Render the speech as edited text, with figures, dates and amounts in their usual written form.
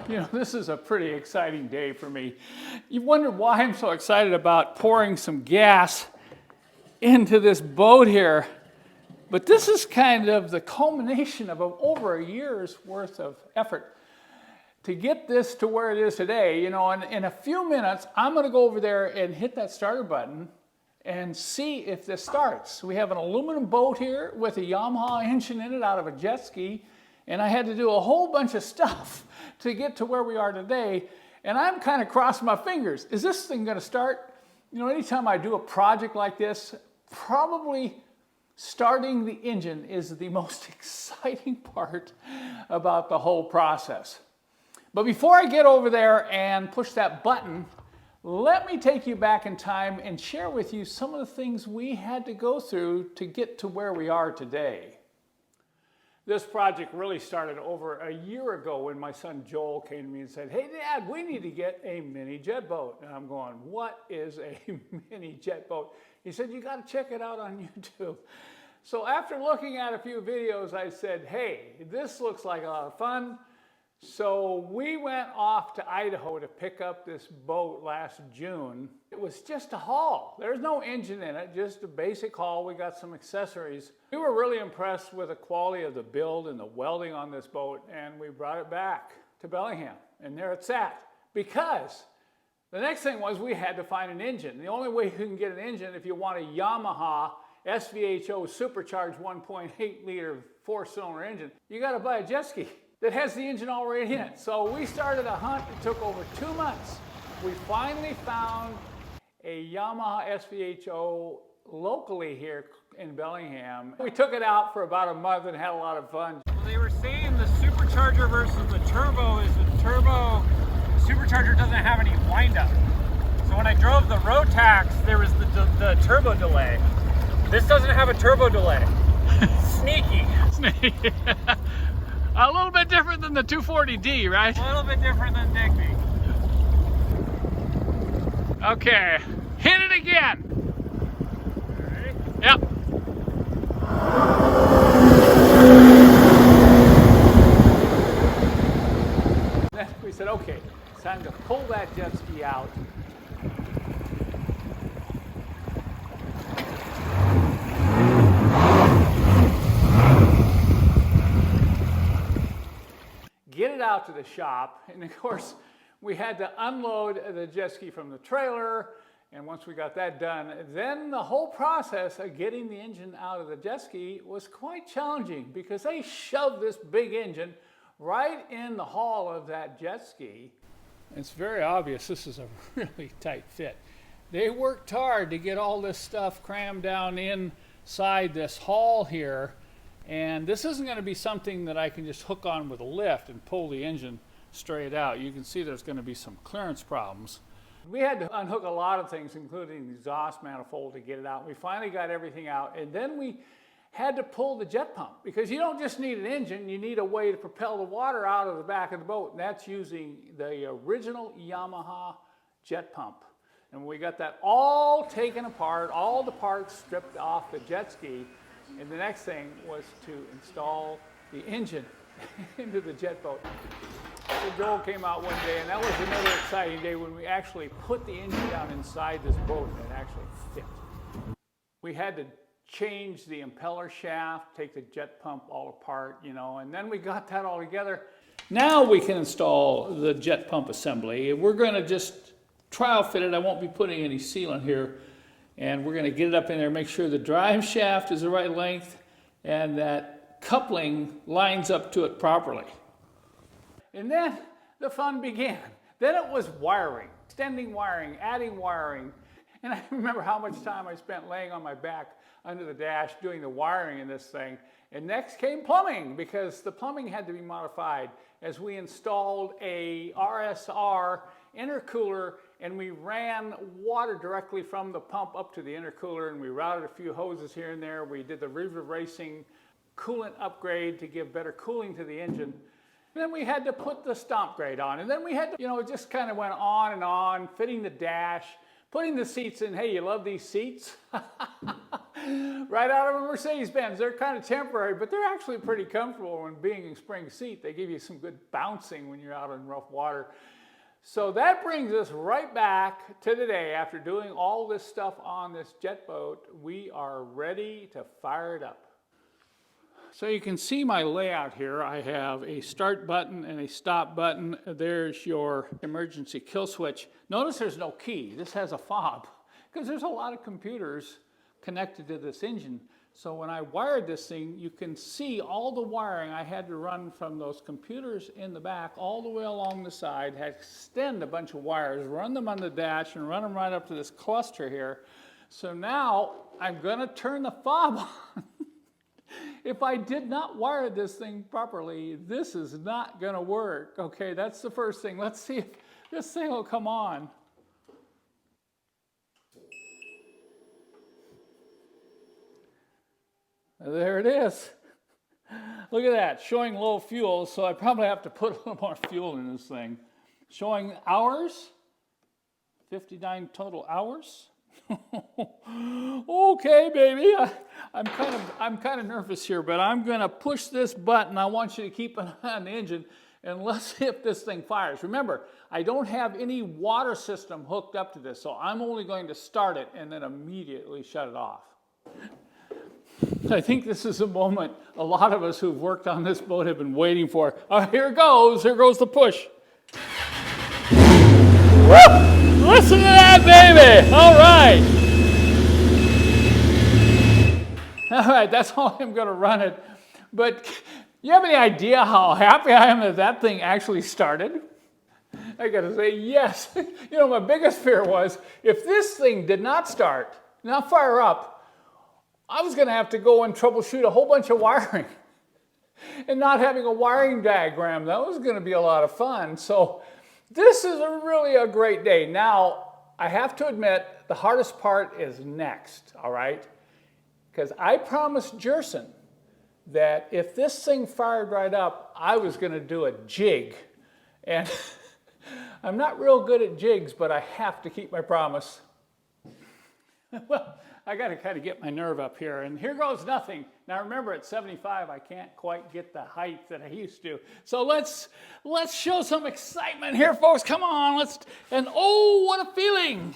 You know, this is a pretty exciting day for me. You wonder why I'm so excited about pouring some gas into this boat here. But this is kind of the culmination of over a year's worth of effort to get this to where it is today. You know, and in a few minutes, I'm going to go over there and hit that starter button and see if this starts. We have an aluminum boat here with a Yamaha engine in it out of a jet ski. And I had to do a whole bunch of stuff to get to where we are today. And I'm kind of crossing my fingers. Is this thing going to start? You know, anytime I do a project like this, probably starting the engine is the most exciting part about the whole process. But before I get over there and push that button, let me take you back in time and share with you some of the things we had to go through to get to where we are today. This project really started over a year ago when my son Joel came to me and said, "Hey Dad, we need to get a mini jet boat." And I'm going, "What is a mini jet boat?" He said, "You got to check it out on YouTube." So after looking at a few videos, I said, "Hey, this looks like a lot of fun." So we went off to Idaho to pick up this boat last June. It was just a haul. There's no engine in it, just a basic haul. We got some accessories. We were really impressed with the quality of the build and the welding on this boat, and we brought it back to Bellingham, and there it sat. Because the next thing was we had to find an engine. The only way you can get an engine if you want a Yamaha SVHO supercharged 1.8 liter 4-cylinder engine, you got to buy a jet ski that has the engine already in it. So we started a hunt. It took over 2 months. We finally found a Yamaha SVHO locally here in Bellingham. We took it out for about a month and had a lot of fun. Well, they were saying the supercharger versus the turbo is the supercharger doesn't have any wind-up. So when I drove the Rotax, there was the turbo delay. This doesn't have a turbo delay. Sneaky. A little bit different than the 240D, right? A little bit different than Digby. Okay, hit it again. Ready? Yep. Then we said, okay, it's time to pull that jet ski out. Get it out to the shop, and of course we had to unload the jet ski from the trailer, and once we got that done, then the whole process of getting the engine out of the jet ski was quite challenging because they shoved this big engine right in the hull of that jet ski. It's very obvious this is a really tight fit. They worked hard to get all this stuff crammed down inside this hull here. And this isn't going to be something that I can just hook on with a lift and pull the engine straight out. You can see there's going to be some clearance problems. We had to unhook a lot of things, including the exhaust manifold, to get it out. We finally got everything out, and then we had to pull the jet pump because you don't just need an engine, you need a way to propel the water out of the back of the boat, and that's using the original Yamaha jet pump. And we got that all taken apart, all the parts stripped off the jet ski. And the next thing was to install the engine into the jet boat. So Joel came out one day, and that was another exciting day when we actually put the engine down inside this boat and it actually fit. We had to change the impeller shaft, take the jet pump all apart, you know, and then we got that all together. Now we can install the jet pump assembly. We're going to just trial fit it. I won't be putting any sealant here. And we're going to get it up in there, make sure the drive shaft is the right length and that coupling lines up to it properly. And then the fun began. Then it was wiring, extending wiring, adding wiring. And I remember how much time I spent laying on my back under the dash doing the wiring in this thing. And next came plumbing, because the plumbing had to be modified as we installed a RSR intercooler, and we ran water directly from the pump up to the intercooler, and we routed a few hoses here and there. We did the River Racing coolant upgrade to give better cooling to the engine. And then we had to put the stomp grade on, and then we had to, you know, it just kind of went on and on, fitting the dash, putting the seats in. Hey, you love these seats? right out of a Mercedes-Benz. They're kind of temporary, but they're actually pretty comfortable when being in spring seat. They give you some good bouncing when you're out in rough water. So that brings us right back to today. After doing all this stuff on this jet boat, we are ready to fire it up. So you can see my layout here. I have a start button and a stop button. There's your emergency kill switch. Notice there's no key. This has a fob because there's a lot of computers connected to this engine. So when I wired this thing, you can see all the wiring I had to run from those computers in the back all the way along the side, had to extend a bunch of wires, run them on the dash, and run them right up to this cluster here. So now I'm going to turn the fob on. If I did not wire this thing properly, this is not going to work. Okay, that's the first thing. Let's see if this thing will come on. There it is. Look at that, showing low fuel, so I probably have to put a little more fuel in this thing. Showing hours, 59 total hours. Okay, baby, I'm kind of nervous here, but I'm gonna push this button. I want you to keep an eye on the engine, and let's see if this thing fires. Remember, I don't have any water system hooked up to this, so I'm only going to start it and then immediately shut it off. I think this is a moment a lot of us who've worked on this boat have been waiting for. Here goes the push. Woo! Listen to that, baby! All right, that's how I'm going to run it. But you have any idea how happy I am that that thing actually started? I got to say, yes. You know, my biggest fear was if this thing did not start, not fire up, I was going to have to go and troubleshoot a whole bunch of wiring. And not having a wiring diagram, that was going to be a lot of fun. So this is really a great day. Now, I have to admit, the hardest part is next, all right? Because I promised Jerson that if this thing fired right up, I was going to do a jig. And I'm not real good at jigs, but I have to keep my promise. Well, I got to kind of get my nerve up here, and here goes nothing. Now remember, at 75, I can't quite get the height that I used to. So let's show some excitement here, folks. Come on, and oh, what a feeling!